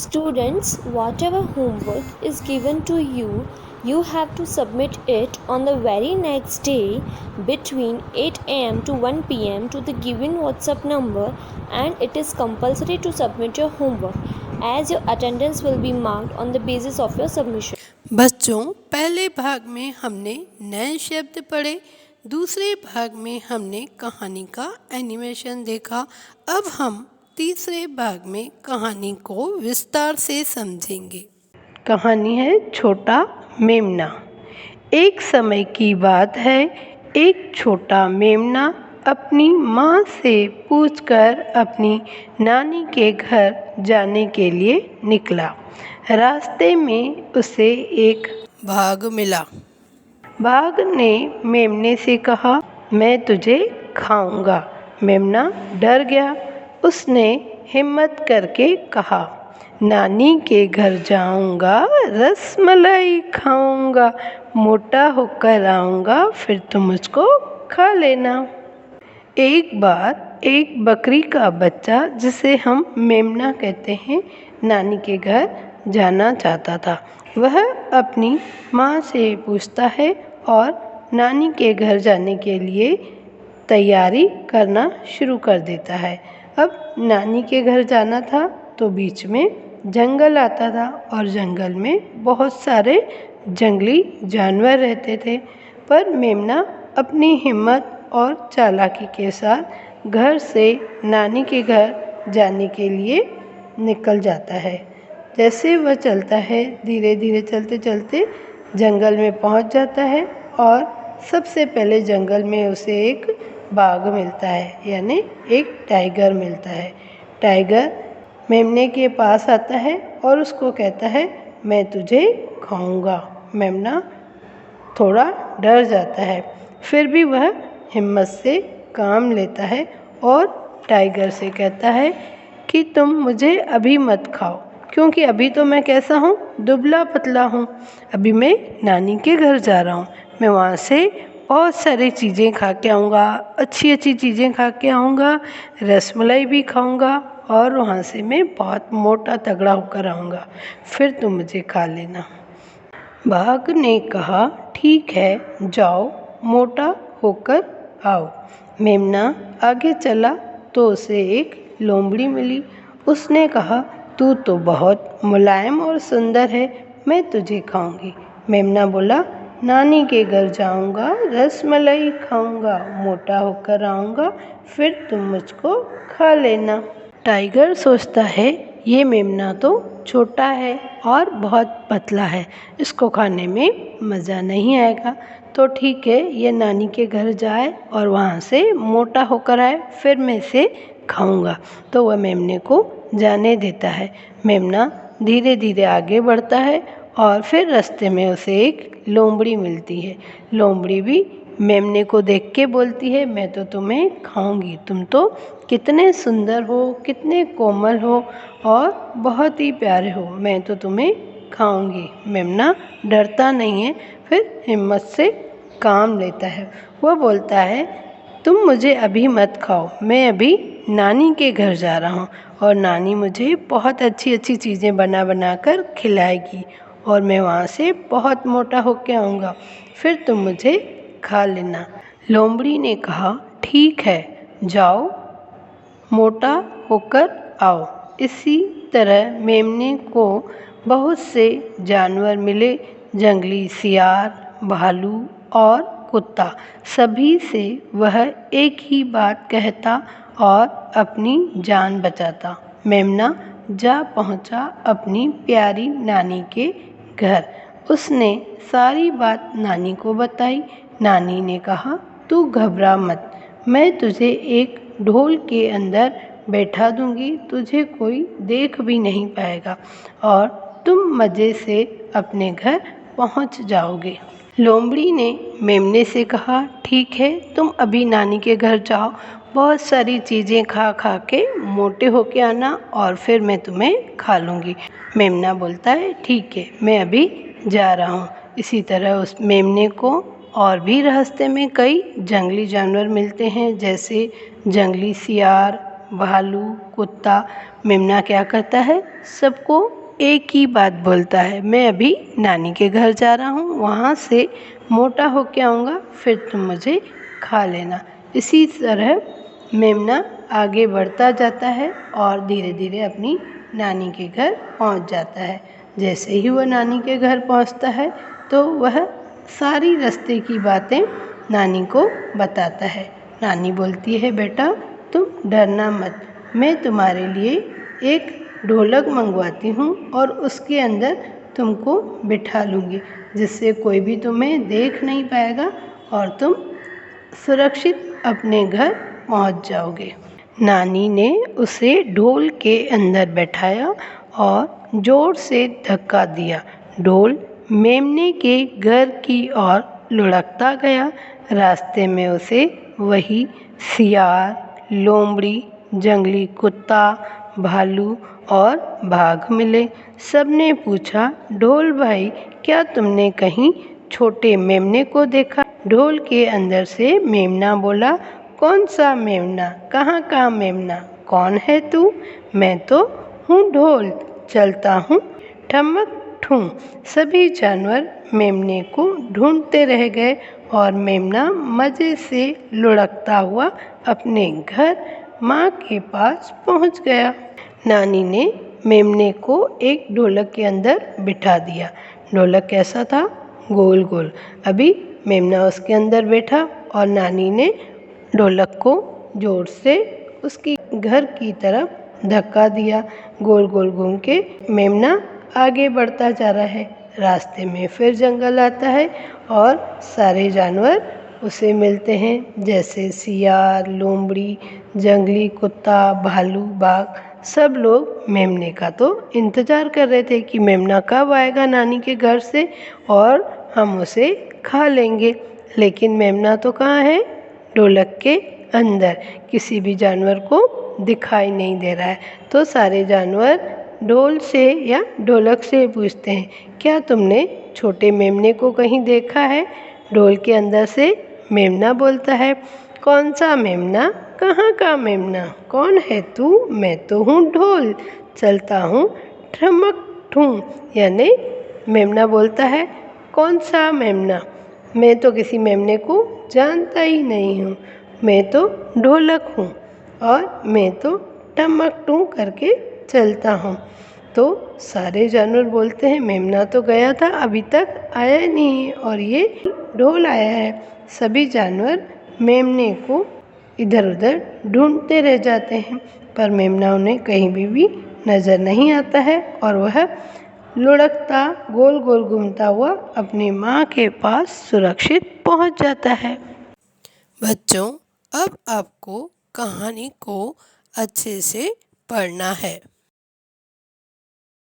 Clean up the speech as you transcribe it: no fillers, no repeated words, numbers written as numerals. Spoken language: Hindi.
Students, whatever homework is given to you, you have to submit it on the very next day between 8 am to 1 pm to the given WhatsApp number, and it is compulsory to submit your homework as your attendance will be marked on the basis of your submission. बच्चों, पहले भाग में हमने नए शब्द पढ़े, दूसरे भाग में हमने कहानी का एनिमेशन देखा। अब हम तीसरे भाग में कहानी को विस्तार से समझेंगे। कहानी है छोटा मेमना। एक समय की बात है, एक छोटा मेमना अपनी माँ से पूछकर अपनी नानी के घर जाने के लिए निकला। रास्ते में उसे एक बाघ मिला। बाघ ने मेमने से कहा, मैं तुझे खाऊंगा। मेमना डर गया। उसने हिम्मत करके कहा, नानी के घर जाऊंगा, रसमलाई खाऊंगा, मोटा होकर आऊंगा, फिर तुम मुझको खा लेना। एक बार एक बकरी का बच्चा, जिसे हम मेमना कहते हैं, नानी के घर जाना चाहता था। वह अपनी माँ से पूछता है और नानी के घर जाने के लिए तैयारी करना शुरू कर देता है। अब नानी के घर जाना था तो बीच में जंगल आता था और जंगल में बहुत सारे जंगली जानवर रहते थे। पर मेमना अपनी हिम्मत और चालाकी के साथ घर से नानी के घर जाने के लिए निकल जाता है। जैसे वह चलता है, धीरे धीरे चलते चलते जंगल में पहुंच जाता है और सबसे पहले जंगल में उसे एक बाघ मिलता है, यानी एक टाइगर मिलता है। टाइगर मेमने के पास आता है और उसको कहता है, मैं तुझे खाऊंगा। मेमना थोड़ा डर जाता है, फिर भी वह हिम्मत से काम लेता है और टाइगर से कहता है कि तुम मुझे अभी मत खाओ, क्योंकि अभी तो मैं कैसा हूँ, दुबला पतला हूँ। अभी मैं नानी के घर जा रहा हूँ, मैं वहाँ से बहुत सारी चीज़ें खा के आऊँगा, अच्छी अच्छी चीज़ें खा के आऊँगा, रसमलाई भी खाऊँगा और वहाँ से मैं बहुत मोटा तगड़ा होकर आऊँगा, फिर तुम मुझे खा लेना। बाघ ने कहा, ठीक है, जाओ, मोटा होकर आओ। मेमना आगे चला तो उसे एक लोमड़ी मिली। उसने कहा, तू तो बहुत मुलायम और सुंदर है, मैं तुझे खाऊंगी। मेमना बोला, नानी के घर जाऊंगा, रसमलाई खाऊंगा, मोटा होकर आऊंगा, फिर तुम मुझको खा लेना। टाइगर सोचता है, ये मेमना तो छोटा है और बहुत पतला है, इसको खाने में मज़ा नहीं आएगा, तो ठीक है, ये नानी के घर जाए और वहाँ से मोटा होकर आए, फिर मैं इसे खाऊंगा। तो वह मेमने को जाने देता है। मेमना धीरे धीरे आगे बढ़ता है और फिर रास्ते में उसे एक लोमड़ी मिलती है। लोमड़ी भी मेमने को देख के बोलती है, मैं तो तुम्हें खाऊंगी, तुम तो कितने सुंदर हो, कितने कोमल हो और बहुत ही प्यारे हो, मैं तो तुम्हें खाऊंगी। मेमना डरता नहीं है, फिर हिम्मत से काम लेता है। वह बोलता है, तुम मुझे अभी मत खाओ, मैं अभी नानी के घर जा रहा हूँ और नानी मुझे बहुत अच्छी अच्छी चीज़ें बना बना कर खिलाएगी और मैं वहाँ से बहुत मोटा होके आऊँगा, फिर तुम मुझे खा लेना। लोमड़ी ने कहा, ठीक है, जाओ, मोटा होकर आओ। इसी तरह मेमने को बहुत से जानवर मिले, जंगली सियार, भालू और कुत्ता। सभी से वह एक ही बात कहता और अपनी जान बचाता। मेमना जा पहुंचा अपनी प्यारी नानी के घर। उसने सारी बात नानी को बताई। नानी ने कहा, तू घबरा मत, मैं तुझे एक ढोल के अंदर बैठा दूंगी, तुझे कोई देख भी नहीं पाएगा और तुम मज़े से अपने घर पहुंच जाओगे। लोमड़ी ने मेमने से कहा, ठीक है, तुम अभी नानी के घर जाओ, बहुत सारी चीज़ें खा खा के मोटे होके आना और फिर मैं तुम्हें खा लूँगी। मेमना बोलता है, ठीक है, मैं अभी जा रहा हूँ। इसी तरह उस मेमने को और भी रास्ते में कई जंगली जानवर मिलते हैं, जैसे जंगली सियार, भालू, कुत्ता। मेमना क्या करता है, सबको एक ही बात बोलता है, मैं अभी नानी के घर जा रहा हूँ, वहाँ से मोटा होके आऊँगा, फिर तुम मुझे खा लेना। इसी तरह मेमना आगे बढ़ता जाता है और धीरे धीरे अपनी नानी के घर पहुँच जाता है। जैसे ही वह नानी के घर पहुँचता है तो वह सारी रास्ते की बातें नानी को बताता है। नानी बोलती है, बेटा तुम डरना मत, मैं तुम्हारे लिए एक ढोलक मंगवाती हूँ और उसके अंदर तुमको बिठा लूँगी, जिससे कोई भी तुम्हें देख नहीं पाएगा और तुम सुरक्षित अपने घर पहुँच जाओगे। नानी ने उसे ढोल के अंदर बैठाया और जोर से धक्का दिया। ढोल मेमने के घर की ओर लुढ़कता गया। रास्ते में उसे वही सियार, लोमड़ी, जंगली कुत्ता, भालू और बाघ मिले। सबने पूछा, ढोल भाई क्या तुमने कहीं छोटे मेमने को देखा? ढोल के अंदर से मेमना बोला, कौन सा मेमना, कहाँ का मेमना, कौन है तू? मैं तो हूँ ढोल, चलता हूँ ठमक ठूं। सभी जानवर मेमने को ढूंढते रह गए और मेमना मज़े से लुढ़कता हुआ अपने घर माँ के पास पहुँच गया। नानी ने मेमने को एक ढोलक के अंदर बिठा दिया। ढोलक कैसा था? गोल गोल। अभी मेमना उसके अंदर बैठा और नानी ने ढोलक को जोर से उसकी घर की तरफ धक्का दिया। गोल गोल घूम के मेमना आगे बढ़ता जा रहा है। रास्ते में फिर जंगल आता है और सारे जानवर उसे मिलते हैं, जैसे सियार, लोमड़ी, जंगली कुत्ता, भालू, बाघ। सब लोग मेमने का तो इंतज़ार कर रहे थे कि मेमना कब आएगा नानी के घर से और हम उसे खा लेंगे। लेकिन मेमना तो कहाँ है? ढोलक के अंदर, किसी भी जानवर को दिखाई नहीं दे रहा है। तो सारे जानवर ढोल से या ढोलक से पूछते हैं, क्या तुमने छोटे मेमने को कहीं देखा है? ढोल के अंदर से मेमना बोलता है, कौन सा मेमना, कहाँ का मेमना, कौन है तू? मैं तो हूँ ढोल, चलता हूँ ठमक ठूं। यानी मेमना बोलता है, कौन सा मेमना, मैं तो किसी मेमने को जानता ही नहीं हूँ, मैं तो ढोलक हूँ और मैं तो ठमक ठूं करके चलता हूँ। तो सारे जानवर बोलते हैं, मेमना तो गया था, अभी तक आया नहीं और ये ढोल आया है। सभी जानवर मेमने को इधर उधर ढूंढते रह जाते हैं, पर मेमना उन्हें कहीं भी नज़र नहीं आता है और वह लुढ़कता गोल गोल घूमता हुआ अपनी माँ के पास सुरक्षित पहुँच जाता है। बच्चों, अब आपको कहानी को अच्छे से पढ़ना है।